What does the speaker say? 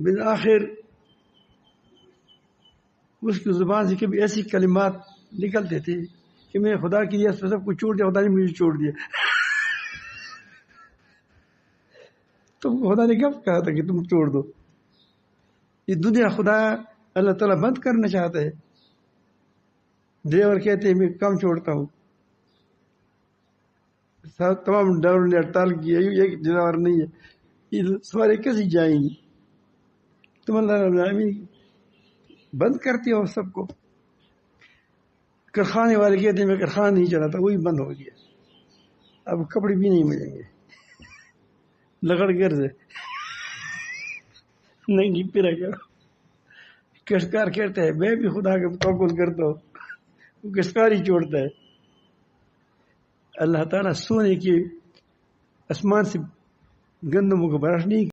بالآخر اس کی زبان سے کبھی ایسی کلمات نکلتے تھے کہ میں خدا کی لیے سب کو چھوڑ دیا، خدا نے مجھے چھوڑ دیا. تم کو خدا نے کب کہا تھا کہ تم چھوڑ دو؟ یہ دنیا خدا اللہ تعالیٰ بند کرنا چاہتا ہے. ڈرائیور کہتے ہیں میں کم چھوڑتا ہوں، تمام ڈرائیور نے ہڑتال کی ہے، ایک ڈرائیور نہیں ہے، یہ سوارے کیسے جائیں گی؟ تم اللہ رب العالمین بند کرتے ہو سب کو. کارخانے والے کہتے ہیں میں کارخانہ نہیں چلاتا، وہی بند ہو گیا. اب کپڑے بھی نہیں ملیں گے، لکڑ گر سے ننگی پھرا کرو. کشتکار کہتا ہے میں بھی خدا کا توکل کرتا ہوں، وہ کشتکار ہی چھوڑتا ہے. اللہ تعالیٰ سونے کے آسمان سے گندموں کو بارش نہیں